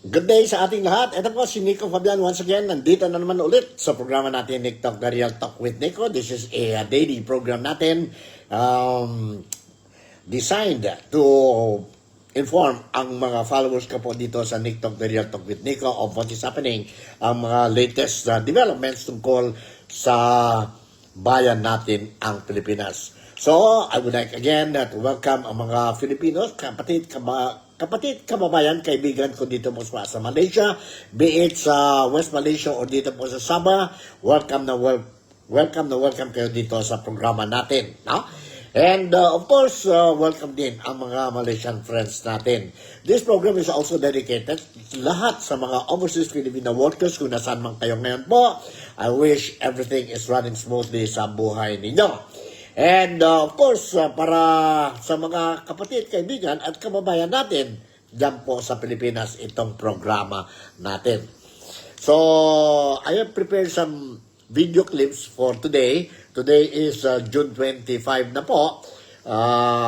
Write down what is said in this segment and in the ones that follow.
Good day sa ating lahat. Ito po si Nico Fabian once again. Nandito na naman ulit sa programa natin, Nick Talk, The Real Talk with Nico. This is a daily program natin designed to inform ang mga followers ko po dito sa Nick Talk, The Real Talk with Nico of what is happening, ang mga latest developments tungkol sa bayan natin, ang Pilipinas. So, I would like again to welcome ang mga Filipinos, kapatid, kababayan, kaibigan ko dito po sa Malaysia, be it sa West Malaysia o dito po sa Sabah. Welcome kayo dito sa programa natin. No? And of course, welcome din ang mga Malaysian friends natin. This program is also dedicated lahat sa mga overseas Filipino workers kung nasaan man kayo ngayon po. I wish everything is running smoothly sa buhay ninyo. And of course, para sa mga kapatid, kaibigan at kababayan natin dyan po sa Pilipinas, itong programa natin. So, I have prepared some video clips for today. Today is June 25 na po.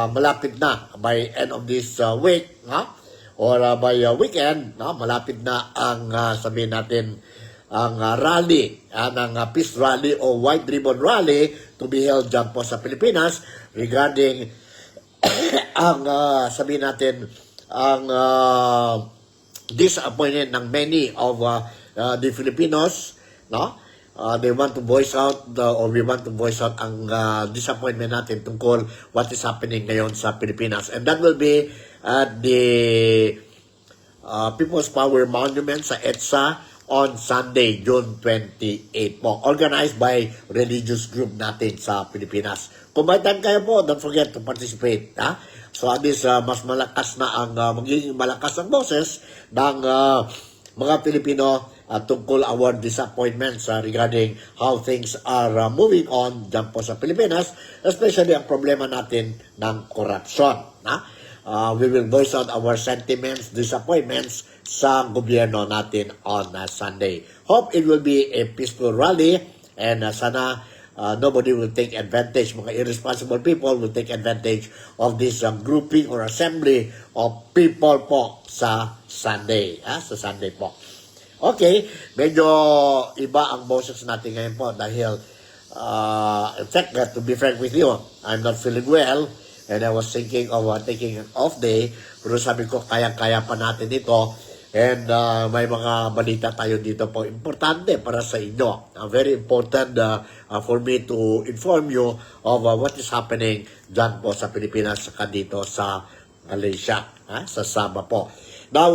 Malapit na by end of this week, or by weekend, malapit na ang sabihin natin, ang rally, ng peace rally o white ribbon rally to be held dyan po sa Pilipinas regarding ang sabihin natin ang disappointment ng many of the Filipinos, no? They want to voice out or we want to voice out ang disappointment natin tungkol what is happening ngayon sa Pilipinas, and that will be at the People's Power Monument sa EDSA on Sunday, June 28 po. Organized by religious group natin sa Pilipinas. Kung may time kayo po, don't forget to participate. So at least, mas malakas na ang, magiging malakas ang boses ng mga Pilipino tungkol our disappointments regarding how things are moving on dyan po sa Pilipinas, especially ang problema natin ng corruption. We will voice out our sentiments, disappointments sa gobyerno natin on Sunday. Hope it will be a peaceful rally, and sana nobody will take advantage, mga irresponsible people will take advantage of this grouping or assembly of people po sa Sunday. Sa Sunday po. Okay, medyo iba ang boses natin ngayon po dahil, in fact, to be frank with you, I'm not feeling well. And I was thinking of taking an off day, pero sabi ko, kaya-kaya pa natin ito. And may mga balita tayo dito po, importante para sa inyo. Very important for me to inform you of what is happening dyan po sa Pilipinas, saka dito sa Malaysia, sa Sabah po. Now,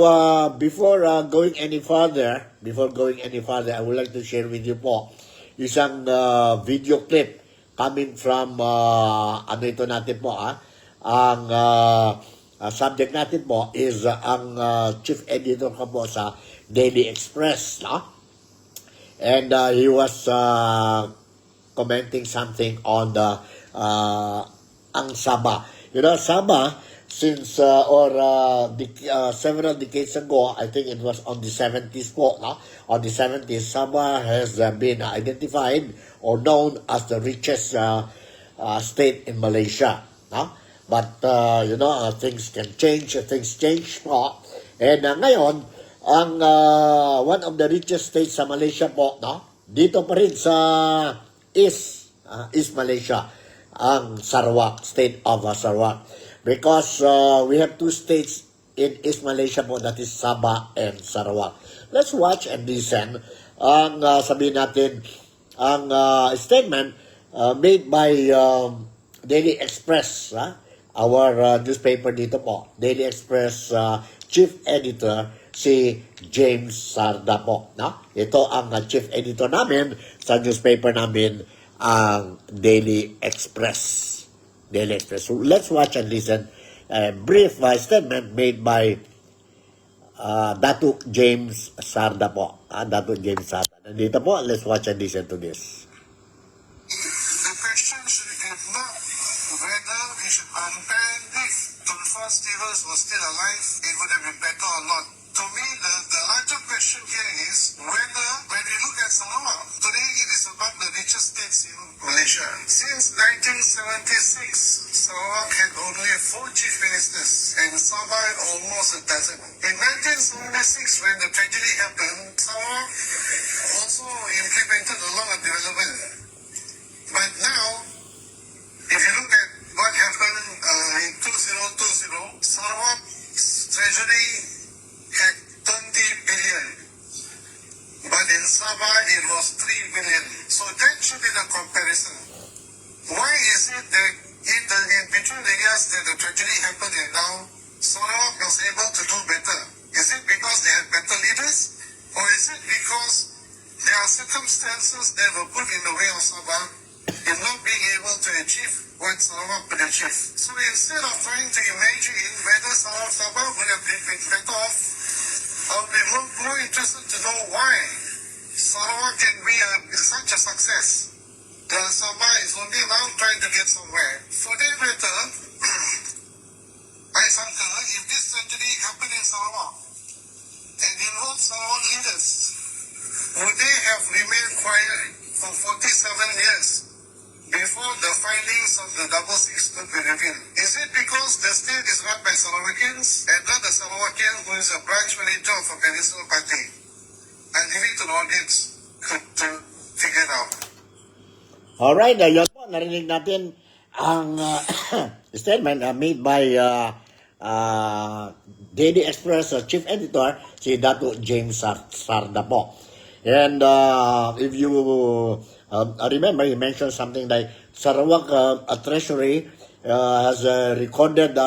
before going any further, I would like to share with you po isang video clip coming from, ano ito natin po, ang subject natin po is ang chief editor ko po sa Daily Express, and he was commenting something on the ang Sabah. You know, Sabah, since several decades ago, I think it was on the 70s po, on the 70s, Sabah has been identified or known as the richest state in Malaysia. But, things can change, things change po. And ngayon, ang one of the richest states sa Malaysia po, dito pa rin sa East Malaysia, ang Sarawak, state of Sarawak. Because we have two states in East Malaysia po, that is Sabah and Sarawak. Let's watch and listen ang sabihin natin, ang statement made by Daily Express, our newspaper dito po, Daily Express chief editor, si James Sarda po. Ito ang chief editor namin sa newspaper namin, ang Daily Express. Daily Express. So let's watch and listen a brief statement made by Datuk James Sarda po. Datuk James Sarda. Nandito po, let's watch and listen to this. The question should be not whether we should unban if Tulfas Stevens was still alive, it would have been better or not. to me, the larger question here is whether, when we look at Sarawak, today it is among the richest states in Malaysia. Since 1976, Sarawak had only 4 chief ministers and Sabah had almost a dozen. In 1976, when the tragedy happened, Sarawak also implemented a lot of development. But now, if you look at what happened in 2020, Sarawak's treasury had 20 billion. But in Sabah, it was 3 billion. So that should be the comparison. Why is it that in between the years that the tragedy happened and now, Sarawak was able to do better? Is it because they had better leaders? Or is it because there are circumstances that were put in the way of Sabah in not being able to achieve what Sarawak could achieve? So instead of trying to imagine whether Sabah would have been better off, I'll be more interested to know why Sarawak can be such a success. The Sabah is only now trying to get somewhere. For that matter, I wonder if this tragedy happened in Sarawak and involved Sarawak leaders, would they have remained quiet for 47 years before the findings of the 666 could be revealed? Is it because the state is run by Sarawakians and not the Sarawakian who is a branch manager of a medicinal party? I leave it to the audience to figure it out. Alright, yun po, narinig natin ang statement made by Daily Express Chief Editor, si Dato James Sarda po. And if you remember, he mentioned something like Sarawak Treasury has recorded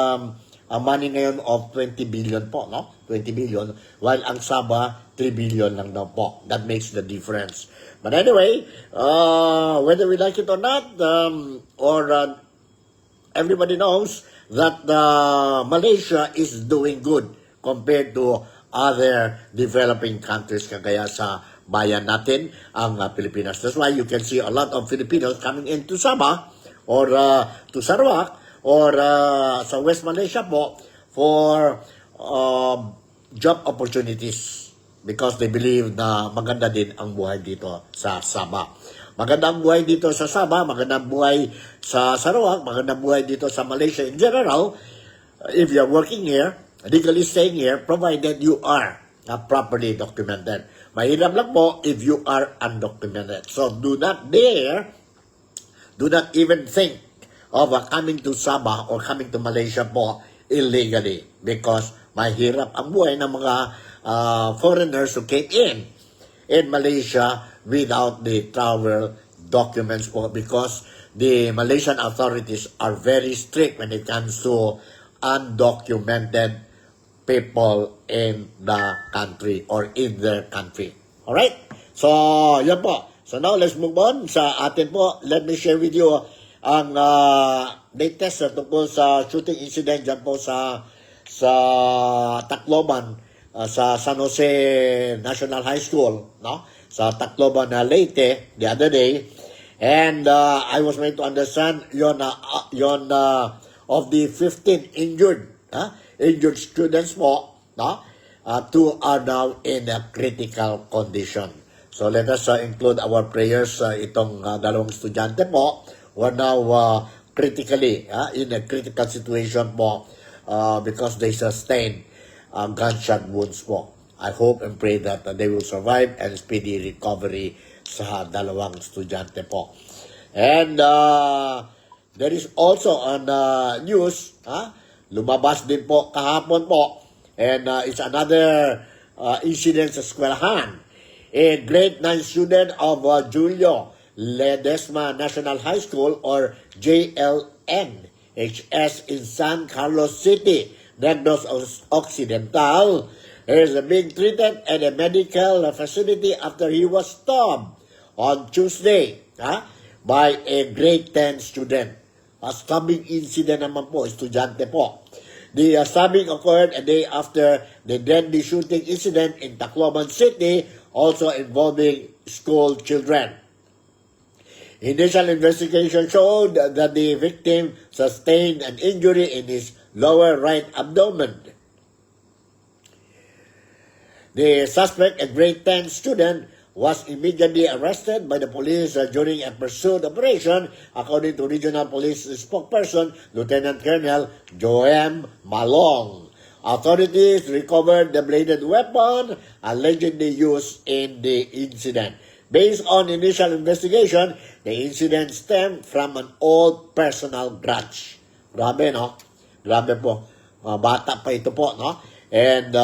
money ngayon of 20 billion po, no? 20 billion, while ang Sabah, 3 billion lang daw po. That makes the difference. But anyway, whether we like it or not, everybody knows that Malaysia is doing good compared to other developing countries kagaya sa bayan natin, ang Pilipinas. That's why you can see a lot of Filipinos coming into Sabah or to Sarawak or sa West Malaysia po for job opportunities because they believe na maganda din ang buhay dito sa Sabah. Maganda ang buhay dito sa Sabah, maganda ang buhay sa Sarawak, maganda ang buhay dito sa Malaysia in general. If you're working here, legally staying here, provided you are properly documented. Mahirap lang po if you are undocumented. So do not even think of coming to Sabah or coming to Malaysia po illegally because mahirap ang buhay ng mga foreigners who came in Malaysia without the travel documents po because the Malaysian authorities are very strict when it comes to undocumented people in the country or in their country. Alright? So, yan po. So now, let's move on sa atin po. Let me share with you ang latest tungkol sa shooting incident dyan po sa Tacloban, sa San Jose National High School, no? Sa Tacloban, Leyte, the other day. And I was made to understand yon of the 15 injured students po, no? 2 are now in a critical condition. So let us include our prayers itong dalawang estudyante po who are now critically in a critical situation po because they sustained gunshot wounds po. I hope and pray that they will survive and speedy recovery sa dalawang estudyante po. And there is also on news, lumabas din po kahapon po, and it's another incident sa eskwelahan. A grade 9 student of Julio Ledesma National High School or JLN HS in San Carlos City, Negros Occidental, is being treated at a medical facility after he was stabbed on Tuesday by a grade 10 student. A stabbing incident naman po, estudyante po. The stabbing occurred a day after the deadly shooting incident in Tacloban City, also involving school children. Initial investigation showed that the victim sustained an injury in his lower right abdomen. The suspect, a grade 10 student, was immediately arrested by the police during a pursuit operation, according to Regional Police spokesperson Lieutenant Colonel Joem Malong. Authorities recovered the bladed weapon allegedly used in the incident. Based on initial investigation, the incident stemmed from an old personal grudge. Grabe, no? Grabe po. Bata pa ito po, no? And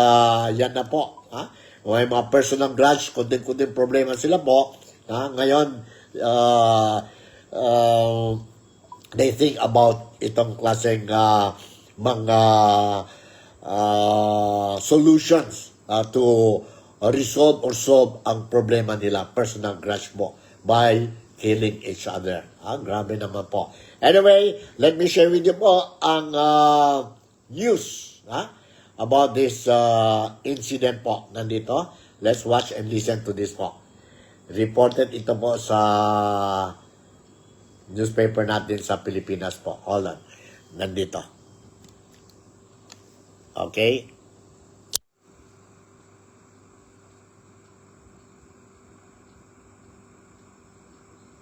yan na po. Ha? May mga personal grudge, kunting problema sila po. Ngayon, they think about itong klaseng mga solutions to resolve or solve ang problema nila, personal grudge po, by killing each other. Grabe naman po. Anyway, let me share with you po ang news about this incident po. Nandito, let's watch and listen to this po. Reported ito po sa newspaper natin sa Pilipinas po. Hold on. Nandito. Okay?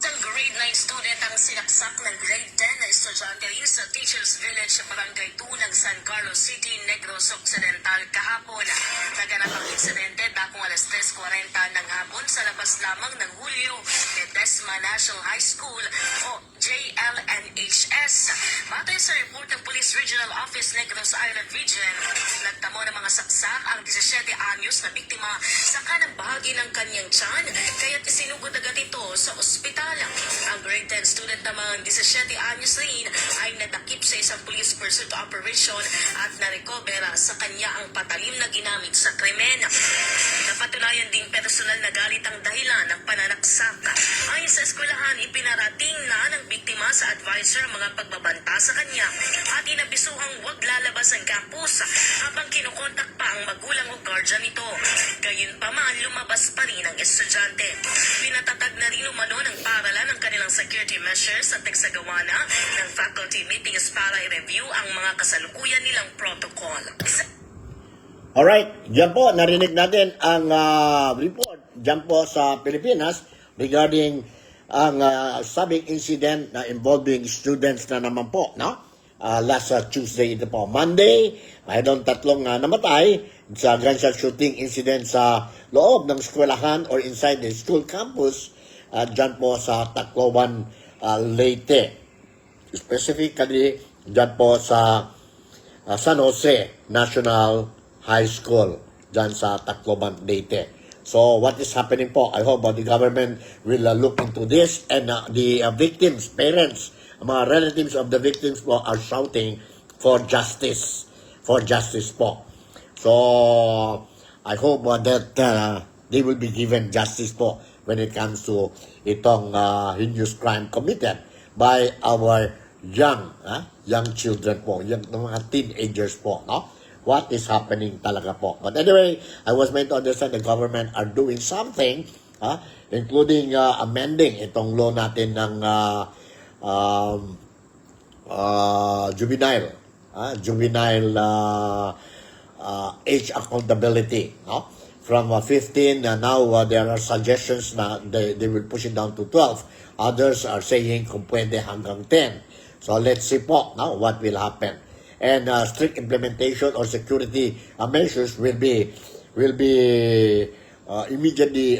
Isang grade 9 student ang sinaksak ng grade 10 na estudyante rin sa Teachers Village sa Barangay 2 ng San Carlos City, Negros Occidental kahapon. Naganap ang insidente dakong alas 3:40 ng hapon sa labas lamang ng Julio Ledesma National High School o JLNHS. Batay sa report ng Police Regional Office Negros Island Region, nagtamo ng mga saksak ang 17 anyos na biktima sa kanang bahagi ng kanyang tiyan, kaya't isinugod agad ito sa ospital. Ang grade 10 student naman 17 anyos rin ay nadakip sa isang police pursuit operation at narecover sa kanya ang patalim na ginamit sa krimen. Napatunayan ding personal na galit ang dahilan ng pananaksak. Ayon sa eskwelahan, ipinarating na ng biktima sa advisor ang mga pagbabanta sa kanya at inabisuhang huwag lalabas ang campus habang kinukontak pa ang magulang o guardian nito. Gayunpaman, lumabas pa rin ang estudyante. Pinatatag na rin umano ng paaralan ang kanilang security measures at nagsagawa na ng faculty meetings para i-review ang mga kasalukuyan nilang protocol. Alright, dyan po, narinig natin ang report dyan po sa Pilipinas regarding ang sabing incident na involving students na naman po, no? Last Tuesday ito po. Monday, mayroon 3 namatay sa gunshot shooting incident sa loob ng eskwelahan or inside the school campus dyan po sa Tacloban, Leyte. Specifically, dyan po sa San Jose National High School, dyan sa Tacloban, Leyte. So, what is happening po? I hope the government will look into this, and the victims, parents, mga relatives of the victims po are shouting for justice. For justice po. So, I hope that they will be given justice po when it comes to itong heinous crime committed by our young children po, mga teenagers po, no? What is happening talaga po. But anyway, I was made to understand the government are doing something, including amending itong law natin ng juvenile age accountability, no? From 15, now there are suggestions na they will push it down to 12. Others are saying kung pwede hanggang 10. So let's see po, no, what will happen. And strict implementation or security measures will be immediately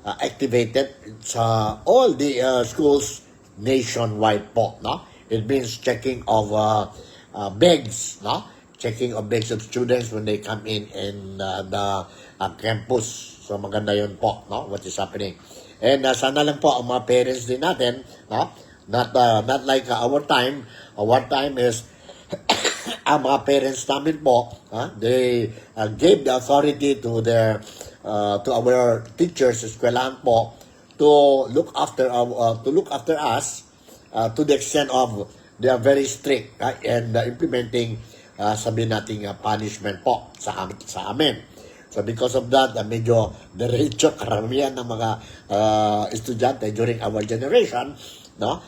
activated sa all the schools nationwide po, no? It means checking of bags, no? Checking of bags of students when they come in the campus. So maganda yun po, no? What is happening. And sana lang po ang mga parents din natin, no? Not like our time. Our time is ang mga parents namin po, they gave the authority to their to our teachers, eskwelahan po, to look after us to the extent of they are very strict and implementing sabihin nating punishment po sa amin. So because of that, medyo diretso karamihan ng mga estudyante during our generation, no?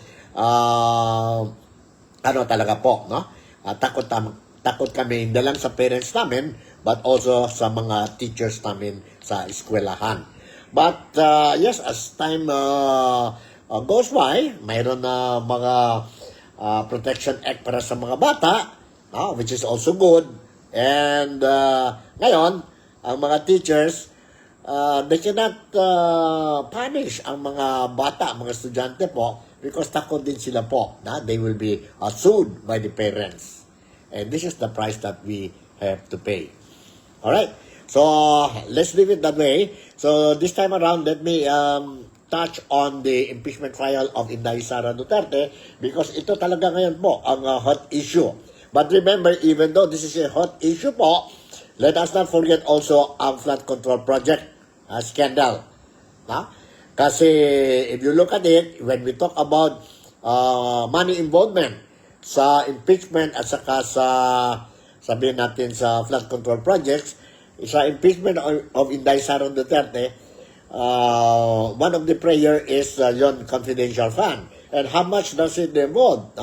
Ano talaga po, no? Takot kami, hindi lang sa parents namin, but also sa mga teachers namin sa eskwelahan. But yes, as time goes by, mayroon na mga Protection Act para sa mga bata, which is also good. And ngayon, ang mga teachers, they cannot punish ang mga bata, mga estudyante po, because takot din sila po na they will be sued by the parents. And this is the price that we have to pay. Alright, so let's leave it that way. So this time around, let me touch on the impeachment trial of Inday Sara Duterte because ito talaga ngayon po ang hot issue. But remember, even though this is a hot issue po, let us not forget also ang flood control project scandal. Kasi if you look at it, when we talk about money involvement sa impeachment at saka sa, sabihin natin, sa flood control projects, sa impeachment of Inday Sara Duterte, one of the prayer is yon confidential fund. And how much does it involve?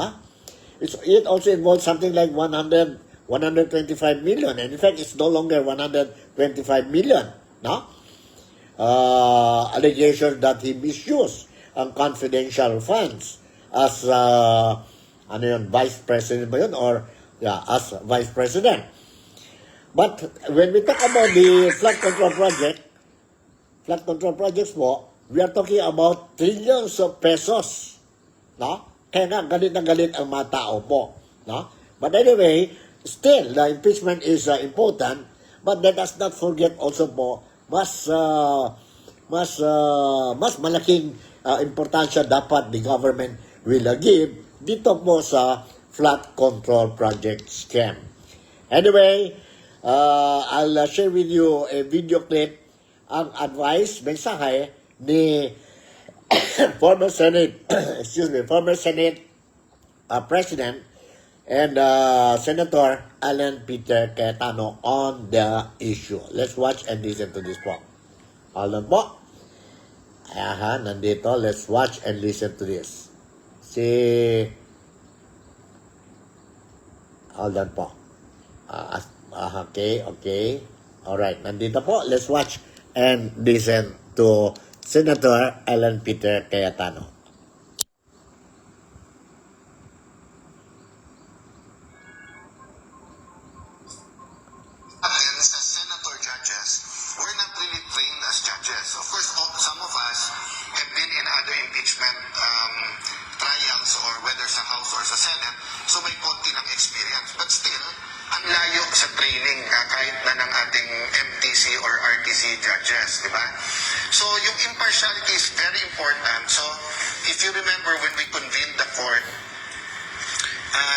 It also involves something like 125 million. And in fact, it's no longer 125 million. Allegation that he misused ang confidential funds as vice president ba yun? Or as vice president. But when we talk about the flood control projects po, we are talking about trillions of pesos. Kaya nga, galit na galit ang mga tao po. But anyway, still, the impeachment is important, but let us not forget also po, mas malaking importansya dapat the government will give dito po sa flood control project scam. Anyway, I'll share with you a video clip ang advice, mensahe ni former Senate President and Senator Alan Peter Cayetano on the issue. Let's watch and listen to this po. Hold on po. Nandito. Let's watch and listen to this. Hold on po. Okay. Alright, nandito po. Let's watch and listen to Senator Alan Peter Cayetano. Sa senator judges, we're not really trained as judges. Of course, some of us have been in other impeachment trials or whether sa House or sa Senate, so may konti ng experience. But still, ang layo sa training kahit na ng ating MTC or RTC judges, di ba? So, yung impartiality is very important. So, if you remember when we convened the court,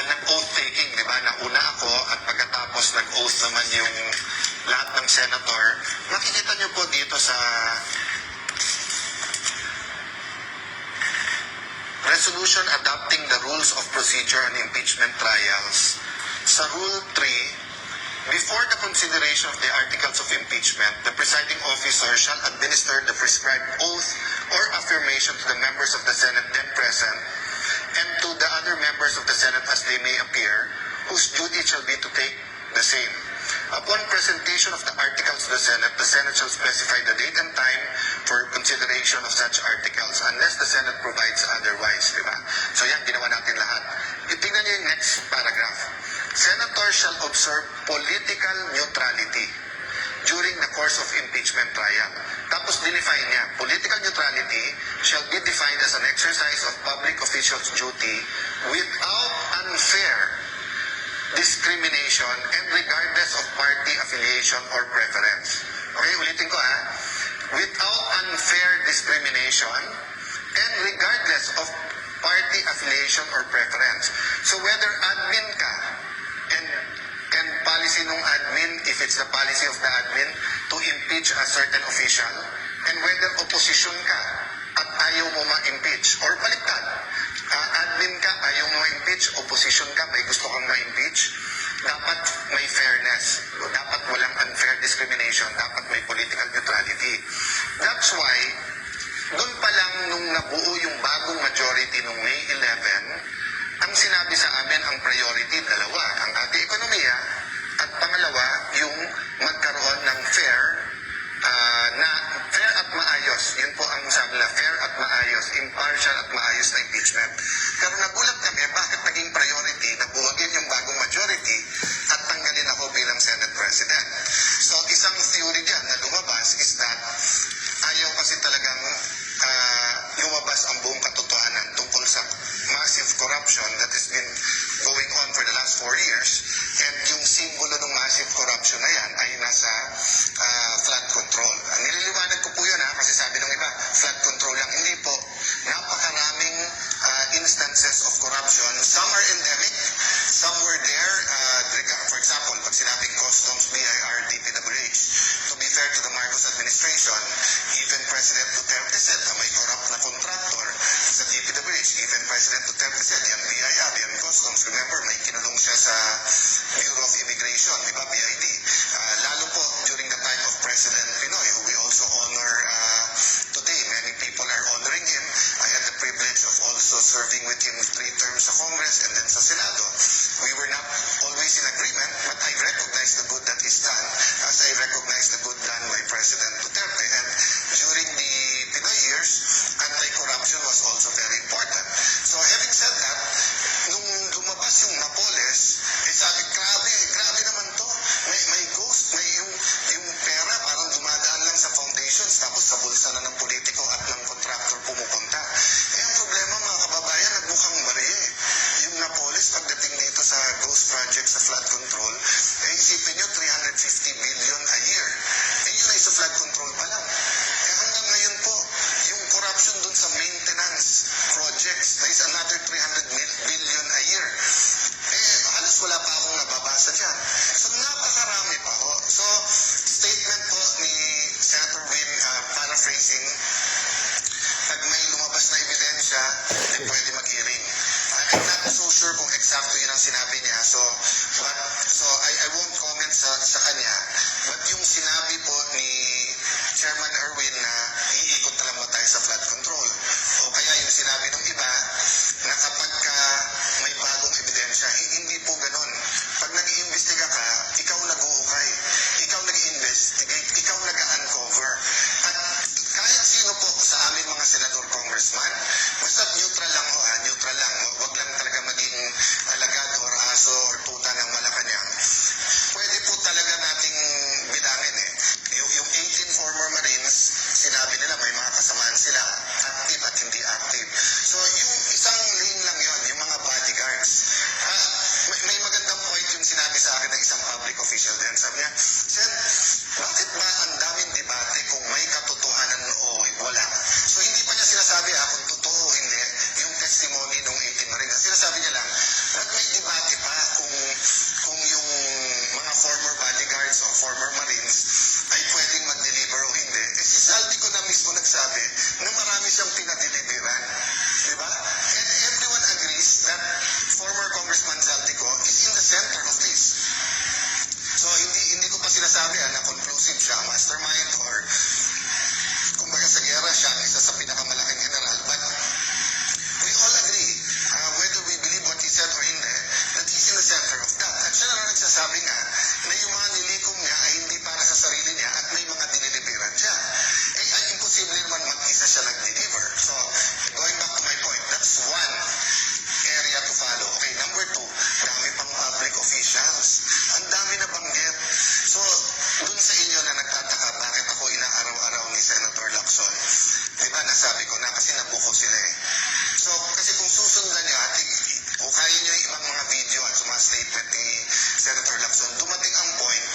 nag-oath-taking, di ba? Nauna ako at pagkatapos nag-oath naman yung lahat ng senator. Makikita nyo po dito sa resolution adopting the rules of procedure on impeachment trials. Sa Rule 3, before the consideration of the articles of impeachment, the presiding officer shall administer the prescribed oath or affirmation to the members of the Senate then present and to the other members of the Senate as they may appear, whose duty shall be to take the same. Upon presentation of the articles to the Senate shall specify the date and time for consideration of such articles unless the Senate provides otherwise, di ba? So yan, ginawa natin lahat. Tingnan niyo yung next paragraph. Senator shall observe political neutrality during the course of impeachment trial. Tapos dinefine niya, political neutrality shall be defined as an exercise of public officials' duty without unfair discrimination and regardless of party affiliation or preference. Okay, ulitin ko without unfair discrimination and regardless of party affiliation or preference. So whether admin ka and policy ng admin, if it's the policy of the admin to impeach a certain official, and whether opposition ka at ayaw mo ma-impeach, or baliktad, admin ka, ayaw mo ma-impeach, opposition ka, may gusto kang ma-impeach, dapat may fairness, dapat walang unfair discrimination, dapat may political neutrality. That's why, doon pa lang nung nabuo yung bagong majority nung May 11, ang sinabi sa amin ang priority, dalawa, ang ating ekonomiya, at pangalawa, yung mastermind or kumbaga sa gera siya ang isa sa pinakamalaking general. But we all agree, whether we believe what he said or hindi, that he's in the center of that. At siya na nagsasabi nga na yung mga nilikom niya ay hindi para sa sarili niya at may mga diniliberan siya. Ay imposible naman mag-isa siya nag-deliver. So, going back to my point, that's one area to follow. Okay, number two, dami pang public officials. Ang dami na banggit. So, dun sa inyo na nagtataka, bakit ako inaaraw-araw ni Senator Lacson? Diba, nasabi ko na kasi nabuko sila eh. So, kasi kung susundan niya, kung kaya niyo yung ibang mga video at mga statement ni Senator Lacson, dumating ang point,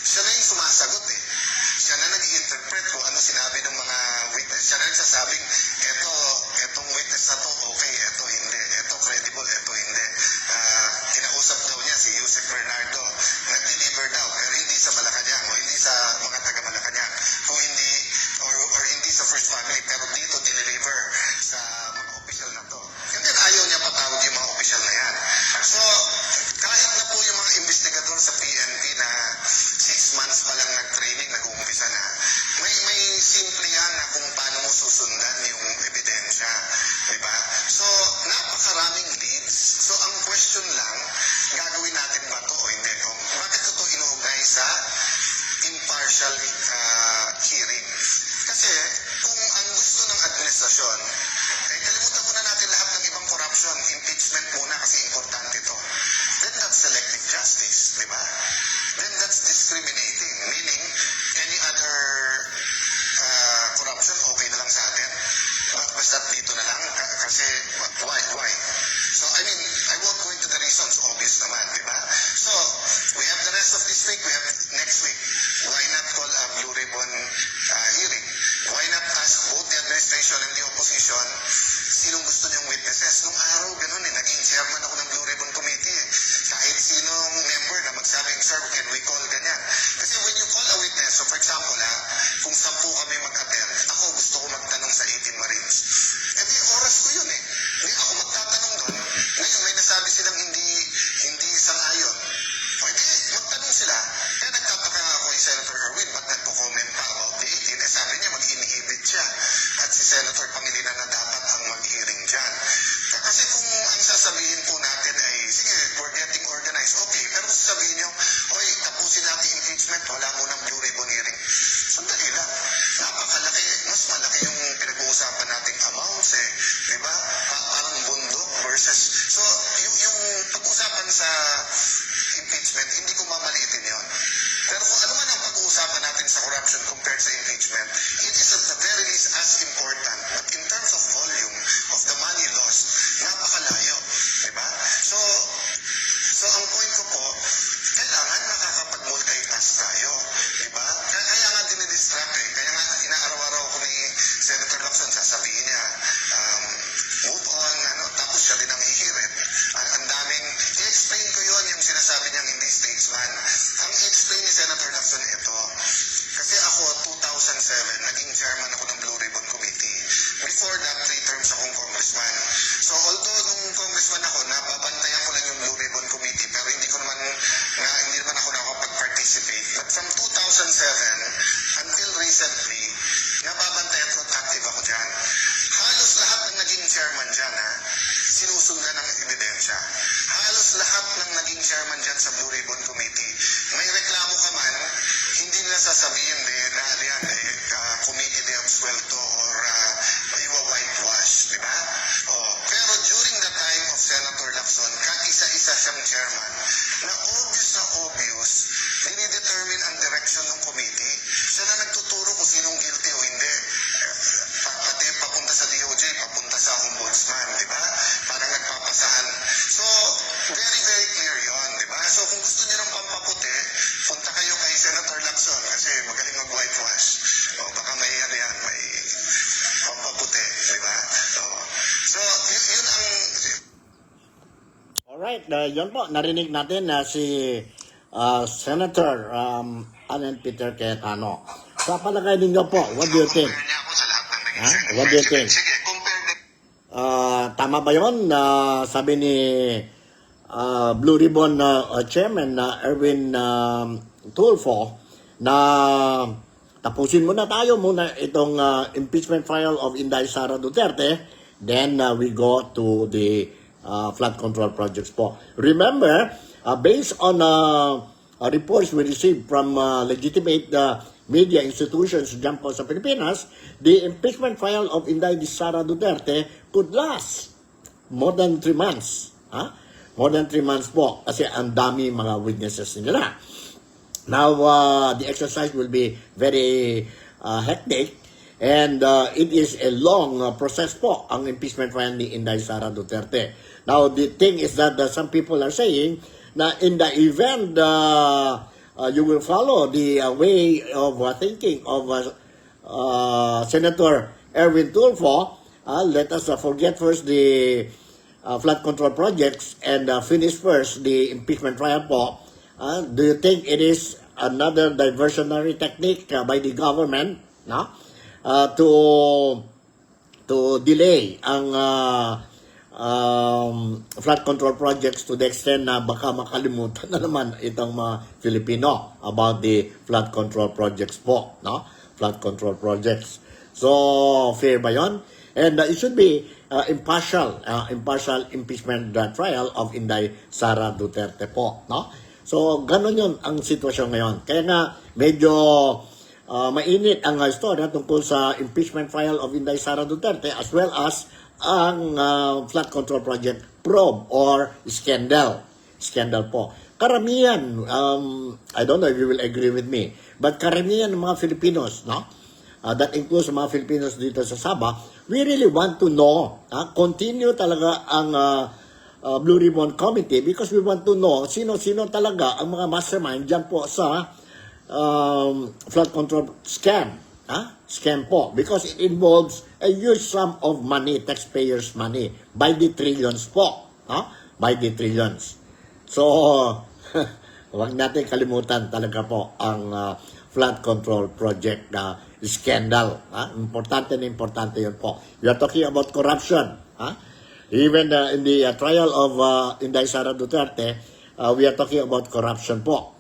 siya na yung sumasagot eh. Siya na nag-interpret kung ano sinabi ng mga witness. Siya na nagsasabing, etong witness na to, okay, eto hindi. Eto credible, eto hindi. Kinausap daw niya si Yusek Bernardo. Nag-deliver daw, pero hindi sa Malacanang o hindi sa mga taga-Malacanang. Kung hindi, or hindi sa First Family, pero dito dineliver sa mga opisyal na to. And then ayaw niya patawag yung mga opisyal na yan. So, kahit na po yung mga investigador sa PNP na 6 months pa lang nag-training, nag-uumpisa na, may simple yan na kung paano mo susundan yung ebidensya. Diba? So, napakaraming leads. So, ang question lang, gagawin natin ba to o hindi? Kung bakit ko to inuugnay sa impartial hearing? Kasi, kung ang gusto ng administrasyon, kalimutan muna natin lahat ng ibang corruption, impeachment muna kasi importante to. Then that's selective justice, di ba? Then that's discriminating, meaning any other corruption, okay na lang sa atin. Basta dito na lang, kasi why? So, I mean, I won't go into the reasons, obvious naman, di ba? So, we have the rest of this week, we have next week. Why not call a Blue Ribbon hearing? Why not ask both the administration and the opposition sinong gusto niyong witnesses? Nung araw, ganun eh, naging chairman ako ng Blue Ribbon Committee eh. Kahit sinong member na magsabing, sir, can we call ganyan? Kasi when you call a witness, so for example kung 10 kami mag-attend, ako gusto ko magtanong sa 18 Marines. Eh di, oras ko yun eh. Hindi ako magtatanong doon. Ngayon, may nasabi silang hindi sang-ayon. O di, magtanong sila. Kaya nagtataka nga ako kay Senator Erwin, ba't nagpo-comment pa about the 18? Eh sabi niya, mag-inhibit siya. At si Senator Pangilinan na dapat ang mag-hearing dyan. Kasi kung ang sasabihin po natin ay, sige, we're getting organized, okay. Pero kung sasabihin nyo, oy, tapusin natin impeachment, wala mo ng Blue Ribbon hearing. Sandali lang. Napakalaki, mas malaki yung pinag-uusapan nating amounts eh. Diba? Parang bundok versus, so, yung pag-usapan sa impeachment, hindi ko mamaliitin yon. Pero kung ano man ang pag-uusapan natin sa corruption compared sa impeachment, it is at the very least as important. But in terms of volume of the money lost, napakalayo. Diba? So ang point ko po, kailangan nakakapag-multitask tayo. Diba? Kaya nga dinidistract eh. Kaya nga inaaraw-araw ko ni Senator Lacson, sasabihin niya, move on, tapos siya din ang hihirit. Ang daming, i-explain ko yon yung sinasabi niyang hindi statesman. Ang i-explain ni Senator Lacson ito, kasi ako 2007, naging chairman ako ng Blue Ribbon Committee. Before that, 3 terms akong congressman. So although nung congressman ako, nababantayan ko lang yung Blue Ribbon Committee, pero hindi naman ako nakapag-participate. But from 2007 until recently, nababantayan ko at active ako dyan. Halos lahat ng naging chairman dyan, sinusundan ng ebidensya. Halos lahat ng naging chairman dyan sa Blue Ribbon Committee, may reklamo ka man, hindi nila sasabihin committee de absuelto or iwa-whitewash, di ba? Pero during the time of Senator Lacson, isa-isa siyang chairman, na obvious, dinidetermine ang direction ng committee. Siya na nagtuturo kung sinong guilty o hindi. Pati papunta sa DOJ, papunta sa ombudsman, di ba? Parang nagpapasahan. So, very, very clear yon, di ba? So, kung gusto niyo ng pampaputi, punta kayo kay Senator Lacson kasi magaling mag-whitewash. Baka may pampaputi, di ba? So, yun ang... Alright, yun po, narinig natin na si Senator Alan Peter Cayetano. Sa palagay ninyo po, what do you think? What do you think? Sige, compare Tama ba yun? Sabi ni Blue Ribbon Chairman Erwin Tulfo na tapusin muna tayo muna itong impeachment trial of Inday Sara Duterte. Then we go to the flood control projects po. Remember, based on reports we received from legitimate media institutions dyan po sa Pilipinas, the impeachment trial of Inday Sara Duterte could last more than 3 months. More than 3 months po kasi ang dami mga witnesses nila. Now, the exercise will be very hectic and it is a long process po ang impeachment trial ni Inday Sara Duterte. Now, the thing is that some people are saying na in the event you will follow the way of thinking of Senator Erwin Tulfo, let us forget first the flood control projects and finish first the impeachment trial po. Do you think it is another diversionary technique by the government to delay ang flood control projects to the extent na baka makalimutan na naman itong mga Filipino about the flood control projects po, flood control projects. So, fair ba yun? And it should be impartial impeachment trial of Inday Sara Duterte po, So, ganun yun ang sitwasyon ngayon. Kaya nga, medyo mainit ang istorya tungkol sa impeachment trial of Inday Sara Duterte as well as ang flood control project probe or scandal. Scandal po. Karamihan, I don't know if you will agree with me, but karamihan ng mga Filipinos, that includes mga Filipinos dito sa Sabah, we really want to know, continue talaga ang Blue Ribbon Committee because we want to know sino-sino talaga ang mga mastermind dyan po sa flood control scam. Scam po because it involves a huge sum of money, taxpayers' money, by the trillions po. By the trillions. So, huwag natin kalimutan talaga po ang flood control project scandal. Importante na importante yun po. We are talking about corruption. Even in the trial of Inday Sara Duterte, we are talking about corruption po.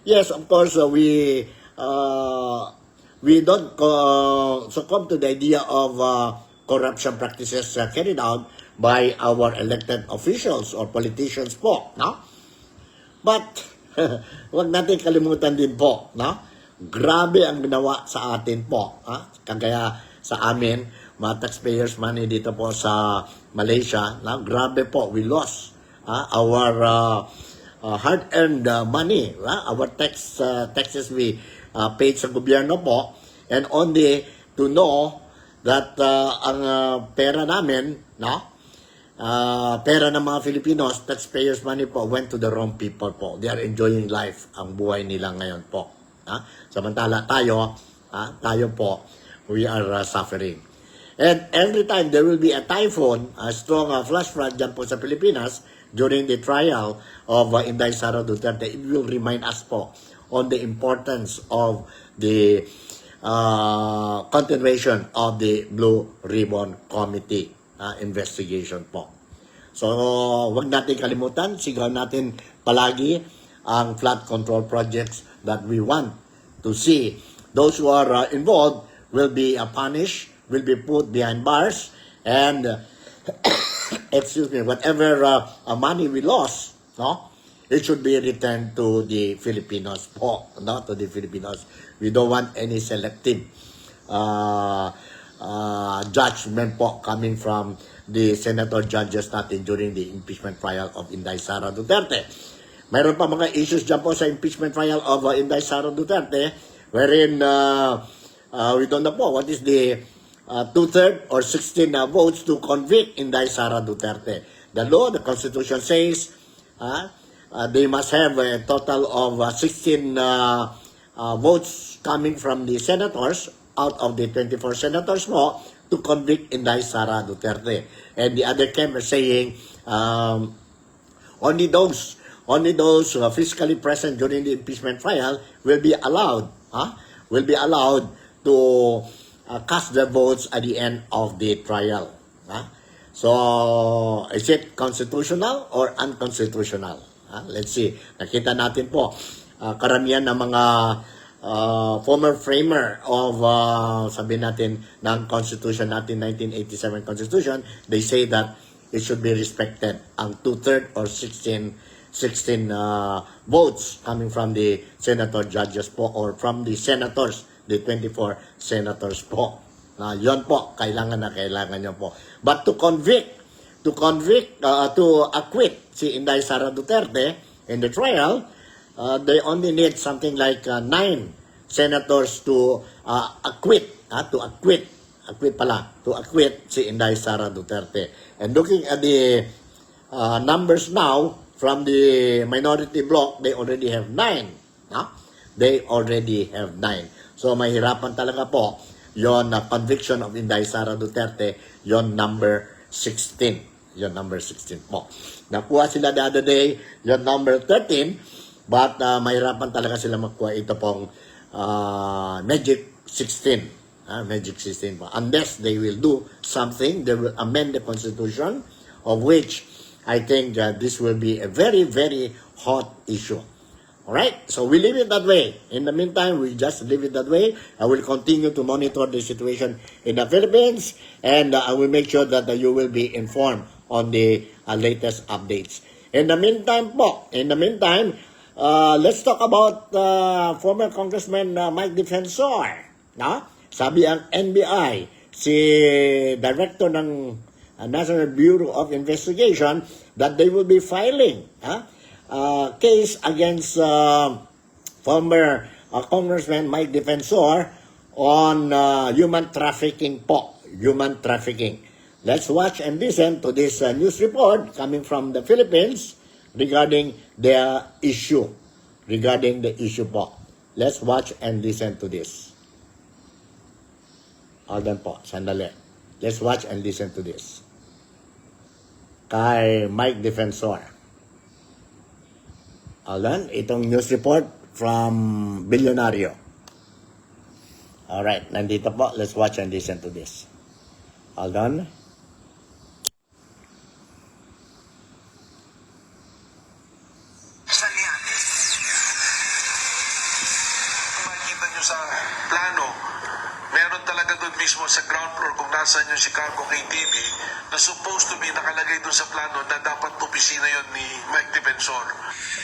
Yes, of course, we don't succumb to the idea of corruption practices carried out by our elected officials or politicians po, But, huwag natin kalimutan din po, Grabe ang ginawa sa atin po, Kagaya sa amin, mga taxpayers money dito po sa Malaysia, grabe po, we lost our hard-earned money, our taxes we paid sa gobyerno po, and only to know that ang pera namin, pera ng mga Filipinos, taxpayers money po, went to the wrong people po. They are enjoying life, ang buhay nila ngayon po. Samantala tayo po, we are suffering. And every time there will be a typhoon, a strong flash flood dyan po sa Pilipinas, during the trial of Inday Sara Duterte, it will remind us po on the importance of the continuation of the Blue Ribbon Committee investigation po. So, wag natin kalimutan, sigaw natin palagi ang flood control projects that we want to see. Those who are involved will be punished, will be put behind bars, and whatever money we lost, it should be returned to the Filipinos po, to the Filipinos. We don't want any selective judgment po coming from the senator judges natin during the impeachment trial of Inday Sara Duterte. Mayroon pa mga issues dyan po sa impeachment trial of Inday Sara Duterte wherein we don't know po what is the 2/3 or 16 votes to convict Inday Sara Duterte. The law, the Constitution says they must have a total of 16 votes coming from the senators out of the 24 senators mo to convict Inday Sara Duterte. And the other camp are saying only those physically present during the impeachment trial will be allowed to cast their votes at the end of the trial. So, is it constitutional or unconstitutional? Let's see. Nakita natin po, karamihan ng mga former framer of, sabihin natin, ng Constitution natin, 1987 Constitution, they say that it should be respected. Ang 2/3 or 16 votes coming from the senator judges po or from the senators, the 24 senators po. Yon po, kailangan nyo po. But to acquit si Inday Sara Duterte in the trial, they only need something like 9 senators to acquit si Inday Sara Duterte. And looking at the numbers now from the minority bloc, they already have 9. They already have 9. So mahirapan talaga po yon conviction of Inday Sara Duterte, yon number 16. Yon number 16 po. Nakuha sila the other day, yon number 13, but mahirapan talaga sila makuha ito pong magic 16. Magic 16 po. Unless they will do something, they will amend the Constitution, of which I think that this will be a very, very hot issue. Alright? So we leave it that way. In the meantime, we just leave it that way. I will continue to monitor the situation in the Philippines, and I will make sure that you will be informed on the latest updates. In the meantime, let's talk about former Congressman Mike Defensor. Sabi ang NBI, si Director ng National Bureau of Investigation, that they will be filing case against former Congressman Mike Defensor on human trafficking po. Human trafficking. Let's watch and listen to this news report coming from the Philippines regarding the issue. Regarding the issue po. Let's watch and listen to this. Hold on po, sandali. Let's watch and listen to this. Kay Mike Defensor. Hold on, itong news report from Bilyonaryo. Alright, nandito po. Let's watch and listen to this. Hold on. Makikita nyo sa plano, meron talaga doon mismo sa ground floor kung nasan yung Chicago KTV na supposed to be nakalagay doon sa plano na dapat opisina yon ni Mike Defensor.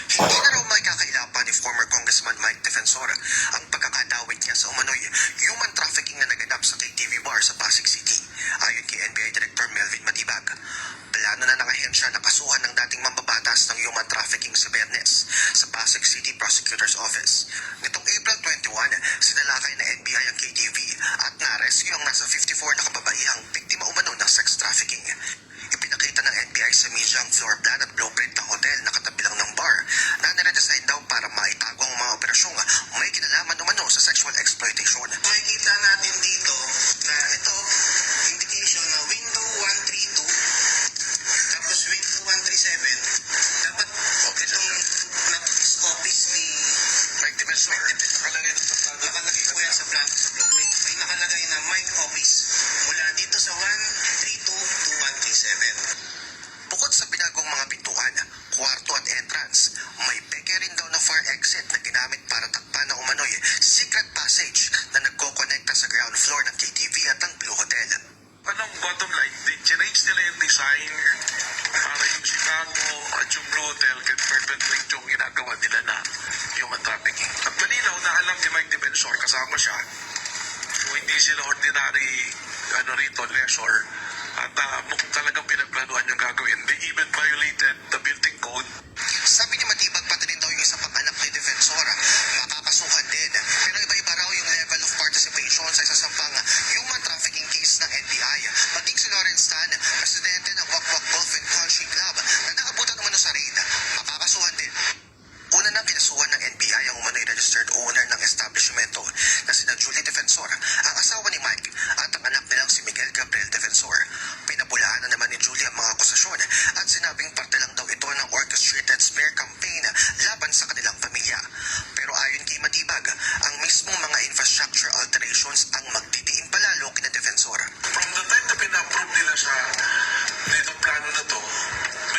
Hindi na raw may kakailapan ni former Congressman Mike Defensor ang pagkakadawit niya sa umano'y human trafficking na naganap sa KTV bar sa Pasig City. Ayon kay NBI Director Melvin Matibag, plano na ng ahensya na kasuhan ng dating mambabatas ng human trafficking sa Biyernes sa Pasig City Prosecutor's Office. Nitong April 21, sinalakay na NBI ang KTV at na-rescue ang nasa 54 na kababaihang biktima umano ng sex trafficking. Ipinakita ng NBI sa media ang floor plan at blueprint ng hotel na katabi lang ng bar na niredesign daw para maitago ang mga operasyong may kinalaman umano sa sexual exploitation. Makikita natin dito na ito, indication na window 132, tapos window 137, dapat itong na-office ni Mike Defensor, Nakalagay doon sa plano. nakalagay po yan sa plan sa blueprint. May nakalagay na Mike Office mula dito sa 132 to 137. bukod sa pinagong mga pintuan, kwarto at entrance, may peke rin daw na fire exit na ginamit para takpan na umano'y secret passage na nagkokonekta sa ground floor ng KTV at ang Blue Hotel. Anong bottom line, change nila yung design para yung Chicago at yung Blue Hotel can perpetuate yung ginagawa nila na human trafficking. At malinaw na alam ni Mike Defensor, kasama siya, so hindi sila ordinary leisure at mukhang talagang pinagplanuhan yung gagawin. They even violated the building code. Sabi ni Matibag pati rin daw yung isa pang anak ni Defensor, makakasuhan din. Pero iba-iba raw yung level of participation sa isa pang human trafficking case ng NBI. Maging si Lawrence Tan, presidente ng Wakwak Golf and Country Club na nakabutan umano sa raid, makakasuhan din. Una nang kinasuhan ng NBI ang umano'y registered owner ng establishmento na sina Julie Defensor, ang asawa ni Mike at ang anak nilang si Miguel Gabriel Defensor. Pinabulaan na naman ni Julie ang mga akusasyon at sinabing parte lang daw ito ng orchestrated smear campaign laban sa kanilang pamilya. Pero ayon kay Matibag, ang mismong mga infrastructure alterations ang magdidiin palalo kina Defensor. From the time na pina-approve nila sa nitong plano na to,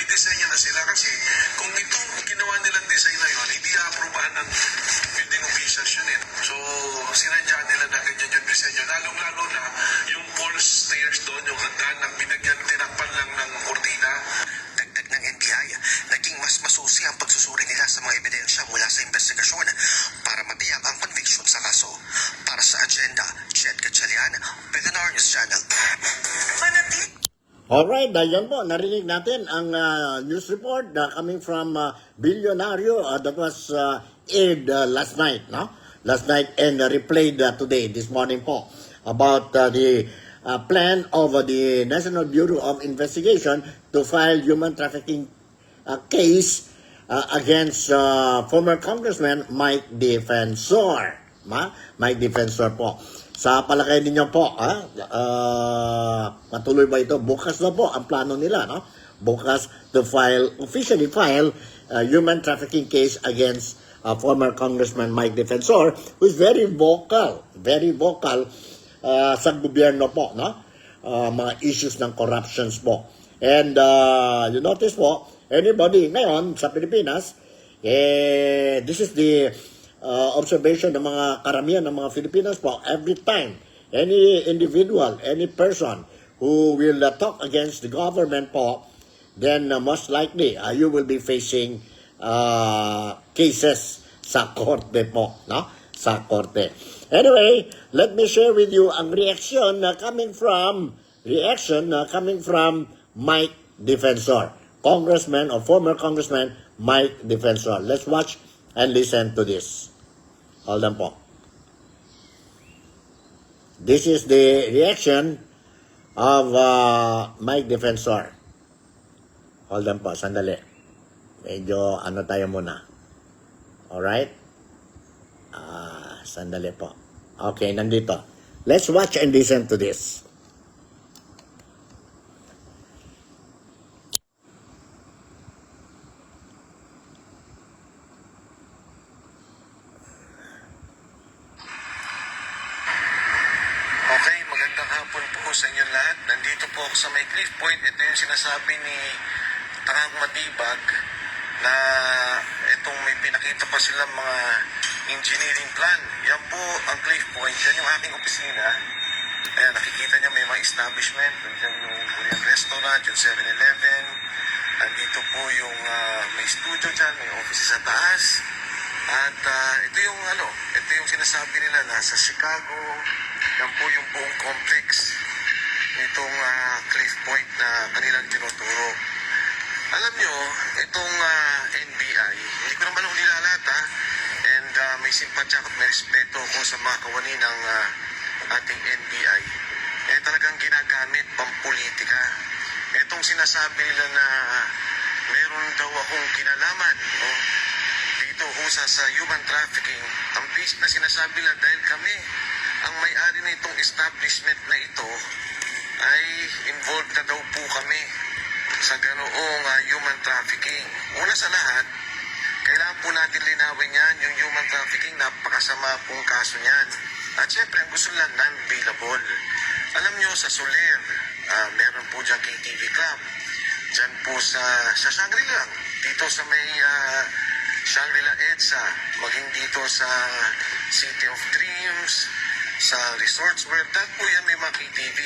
may design na sila kasi kung itong ginawa nilang design na yun, hindi a-approvean ng building officials yun eh. So, Alright, yan po, narinig natin ang news report coming from Billionario that was aired last night, no? Last night and replayed today, this morning po, about the plan of the National Bureau of Investigation to file human trafficking case against former Congressman Mike Defensor. Mike Defensor po. Sa palagay ninyo po, matuloy ba ito? Bukas na po ang plano nila, no? Bukas to officially file human trafficking case against former Congressman Mike Defensor, who is very vocal sa gobyerno po, no? Mga issues ng corruptions po. And you notice po, anybody ngayon sa Pilipinas, this is the observation ng mga karamihan ng mga Filipinos po, every time any individual, any person who will talk against the government po, then most likely you will be facing cases sa korte po, no? Sa korte. Anyway, let me share with you ang reaction coming from Mike Defensor, Congressman or former Congressman Mike Defensor. Let's watch and listen to this. Hold on po. This is the reaction of Mike Defensor. Hold on po, sandali. Medyo ano tayo muna. Alright? Sandali po. Okay, nandito. Let's watch and listen to this. Okay, magandang hapon po sa inyong lahat. Nandito po ako sa may Cliff Point. Ito yung sinasabi ni Tarang Matibag na itong may pinakita pa silang mga engineering plan. Yan po ang Cliff Point. Yan yung aking opisina. Ayan, nakikita niya may mga establishment. Nandiyan yung Korean restaurant, yung 7-Eleven. Nandito po yung may studio dyan, may office sa taas. At ito yung sinasabi nila nasa Chicago. Yan po yung buong complex nitong Cliff Point na kanilang tinuturo. Alam nyo, itong NBI, hindi ko naman nilalata and may simpatya at may respeto ko sa mga kawani ng ating NBI. Talagang ginagamit pampolitika. Itong sinasabi nila na meron daw akong kinalaman, no? Dito sa human trafficking, ang base na sinasabi nila dahil kami ang may-ari na itong establishment na ito ay involved na daw po kami sa ganoong human trafficking. Una sa lahat, kailangan po natin linawin yan, yung human trafficking, napakasama pong kaso niyan. At syempre, ang gusto lang non-bailable. Alam nyo, sa Soler, meron po dyan KTV Club. Dyan po sa Shangri-La, dito sa may Shangri-La EDSA, maging dito sa City of Dreams, sa Resorts World, dahil po yan may mga KTV.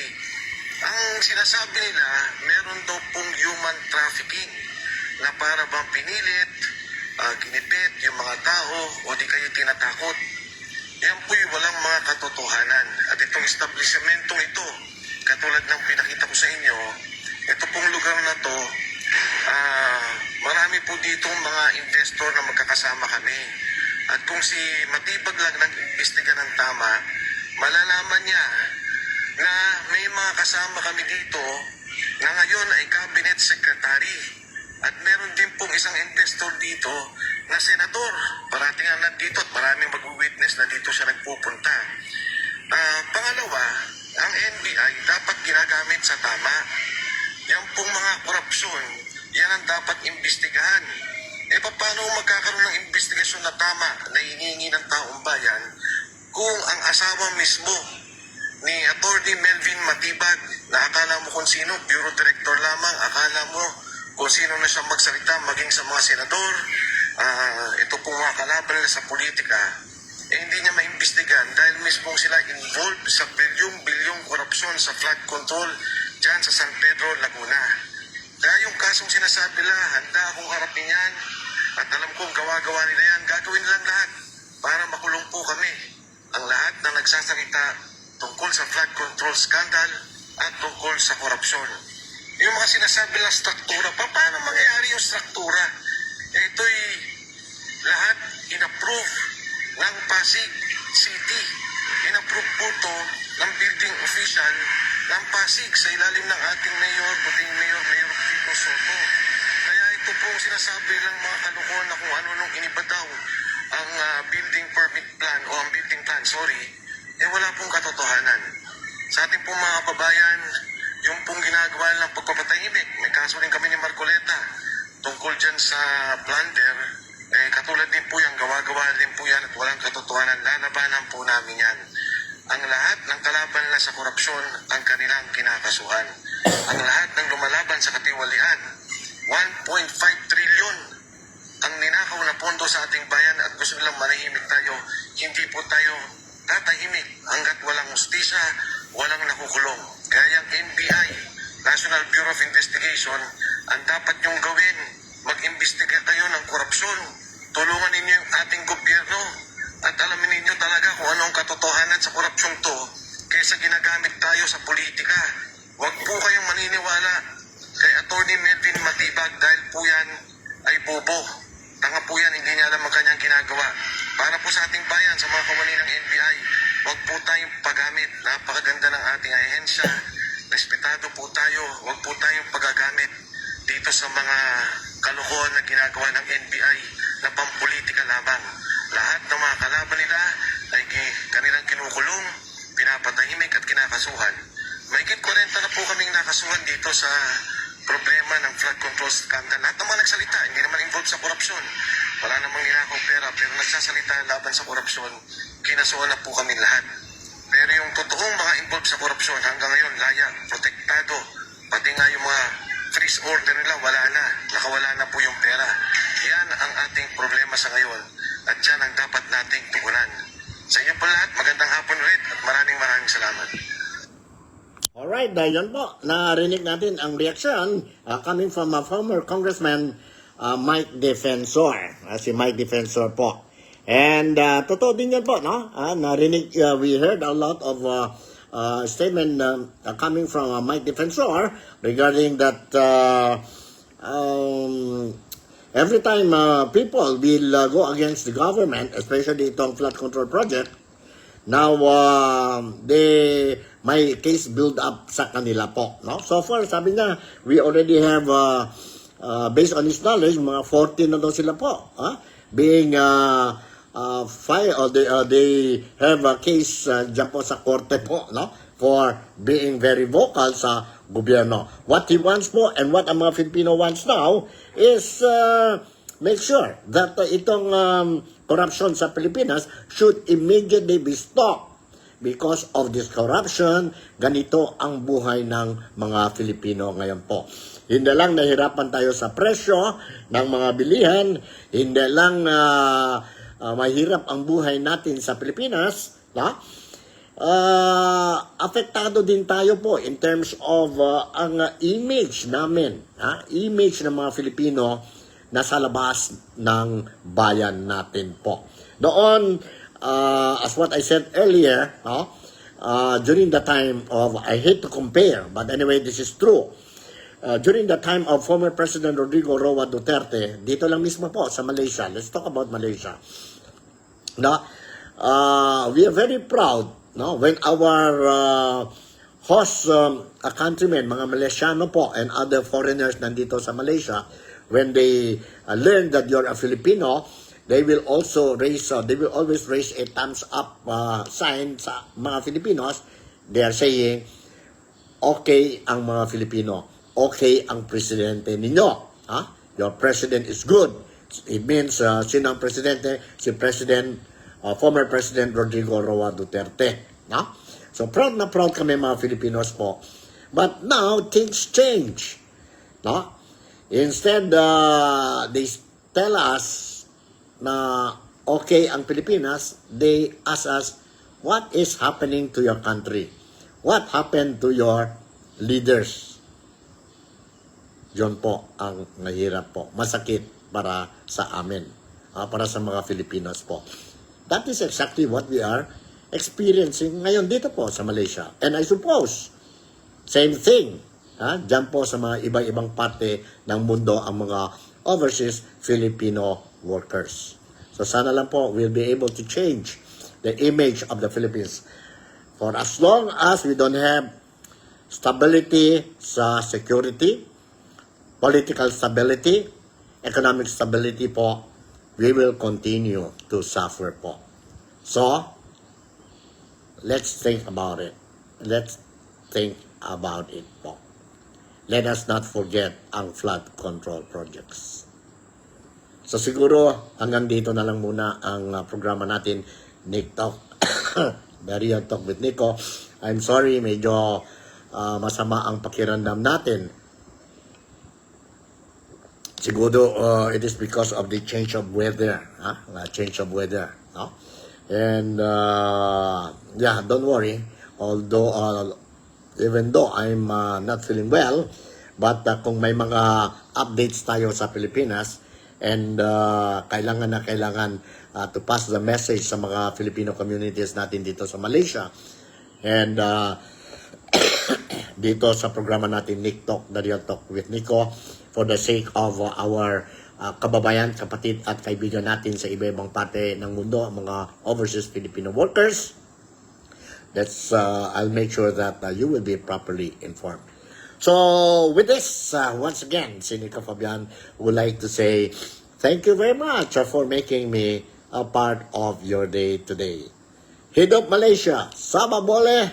Ang sinasabi nila, meron daw pong human trafficking na para bang pinilit, ginipit yung mga tao o di kayo tinatakot. Yan po yung walang mga katotohanan. At itong establishmentong ito, katulad ng pinakita ko sa inyo, ito pong lugar na to, marami po dito mga investor na magkakasama kami. At kung si Matibag lang nag-imbestiga ng tama, malalaman niya na may mga kasama kami dito na ngayon ay cabinet secretary. At meron din pong isang investor dito na senador. Parating nga nandito at maraming mag-witness na dito siya nagpupunta. Pangalawa, ang NBI dapat ginagamit sa tama. Yan pong mga korupsyon, yan ang dapat imbestigahan. Paano magkakaroon ng investigasyon na tama na hinihingi ng taong bayan kung ang asawa mismo ni Atty. Melvin Matibag, na akala mo kung sino, Bureau Director lamang, akala mo kung sino na siya magsalita maging sa mga senador, ito pong mga kalaban nila sa politika, hindi niya maimbestigan dahil mismo sila involved sa bilyong-bilyong korupsyon sa flood control dyan sa San Pedro, Laguna. Kaya yung kasong sinasabi nila, handa akong harapin yan at alam kong gawa-gawa nila yan, gagawin lang lahat para makulong po kami. Ang lahat na nagsasalita tungkol sa flood control scandal at tungkol sa korupsyon. yung mga sinasabi ng struktura, paano mangyayari yung struktura? Ito'y lahat inapprove ng Pasig City. Inapprove po to ng building official ng Pasig sa ilalim ng ating mayor, puting mayor, Mayor Kiko Soto. Kaya ito po sinasabi lang mga kalukuhan na kung ano nung iniba daw ang building permit plan o ang building plan, wala pong katotohanan. Sa ating pong mga kababayan, yung pong ginagawa ng pagpapatahimik, may kaso rin kami ni Marcoleta tungkol dyan sa plunder, katulad din po yan, gawa-gawa din po yan at walang katotohanan, lalabanan po namin yan. Ang lahat ng kalaban nila sa korupsyon ang kanilang kinakasuhan. Ang lahat ng lumalaban sa katiwalian, 1.5 trillion ang ninakaw na pondo sa ating bayan at gusto nilang manahimik tayo. Hindi po tayo tatahimik hanggat walang hustisya, walang nakukulong. Kaya yung NBI, National Bureau of Investigation, ang dapat nyong gawin, mag-imbestiga kayo ng korupsyon. Tulungan ninyo yung ating gobyerno at alamin ninyo talaga kung anong katotohanan sa korupsyon to kaysa ginagamit tayo sa politika. Huwag po kayong maniniwala kay Atty. Melvin Matibag dahil po yan ay bobo. Tanga po yan, hindi niya alam ang kanyang ginagawa. Para po sa ating bayan, sa mga kawani ng NBI, huwag po tayong paggamit. Napakaganda ng ating ahensya. Respetado po tayo. Huwag po tayong pagagamit dito sa mga kalokohan na ginagawa ng NBI na pampolitika lamang. Lahat ng mga kalaban nila ay kanilang kinukulong, pinapatahimik at kinakasuhan. Mahigit 40 na po kaming nakasuhan dito sa problema ng flood control scandal. Lahat naman nagsalita, hindi naman involved sa korupsyon. Wala namang ninakaw pera, pero nagsasalita laban sa korupsyon, kinasuhan na po kami lahat. Pero yung totoong mga involved sa korupsyon, hanggang ngayon, laya, protektado, pati nga yung mga freeze order nila, wala na, nakawala na po yung pera. Yan ang ating problema sa ngayon, at yan ang dapat nating tugunan. Sa inyo po lahat, magandang hapon ulit, at maraming salamat. Alright, dahil po, narinig natin ang reaction coming from a former Congressman Mike Defensor. Si Mike Defensor po. And totoo din yan po, no? Narinig, we heard a lot of statement coming from Mike Defensor regarding that every time people will go against the government, especially itong flood control project, now they may case build up sa kanila po, no? So far, sabi niya, we already have based on his knowledge, mga 14 na daw sila po, being filed, or they have a case dyan po sa korte po, no? For being very vocal sa gobyerno. What he wants po and what ang mga Filipino wants now is make sure that itong corruption sa Pilipinas should immediately be stopped. Because of this corruption, ganito ang buhay ng mga Filipino ngayon po. Hindi lang nahirapan tayo sa presyo ng mga bilihan, hindi lang mahirap ang buhay natin sa Pilipinas, apektado din tayo po in terms of ang image namin, image ng mga Filipino na sa labas ng bayan natin po. Doon, as what I said earlier, during the time of, I hate to compare, but anyway, this is true. During the time of former President Rodrigo Roa Duterte, dito lang mismo po sa Malaysia, let's talk about Malaysia. We are very proud, when our host countrymen, mga Malaysiano po, and other foreigners nandito sa Malaysia, when they learn that you're a Filipino, they will also raise, they will always raise a thumbs up sign sa mga Filipinos. They are saying, okay ang mga Filipino, okay ang presidente ninyo. Your president is good. It means, sino ang presidente? Si former President Rodrigo Roa Duterte. So proud na proud kami mga Filipinos po. But now, things change. Instead, they tell us na okay ang Pilipinas, they ask us, what is happening to your country? What happened to your leaders? Yun po ang nahirap po. Masakit para sa amin. Para sa mga Filipinos po. That is exactly what we are experiencing ngayon dito po sa Malaysia. And I suppose, same thing. Diyan po sa mga ibang parte ng mundo ang mga overseas Filipino workers. So sana lang po we'll be able to change the image of the Philippines. For as long as we don't have stability sa security, political stability, economic stability po, we will continue to suffer po. So, let's think about it. Let's think about it po. Let us not forget ang flood control projects. So siguro hanggang dito na lang muna ang programa natin, Nick Talk. Real Talk with Nico. I'm sorry, medyo masama ang pakiramdam natin. Siguro it is because of the change of weather. Change of weather. No? And yeah, don't worry. Although even though I'm not feeling well, but kung may mga updates tayo sa Pilipinas and kailangan to pass the message sa mga Filipino communities natin dito sa Malaysia and dito sa programa natin Nick Talk, The Real Talk with Nico, for the sake of our kababayan, kapatid at kaibigan natin sa iba-ibang parte ng mundo, mga overseas Filipino workers. That's I'll make sure that you will be properly informed. So with this, once again, si Nico Fabian would like to say thank you very much for making me a part of your day today. Hidop Malaysia, Sama Bole,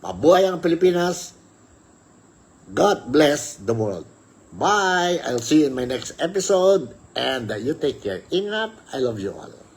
mabuhay ang Pilipinas. God bless the world. Bye. I'll see you in my next episode. And you take care. Ingat. I love you all.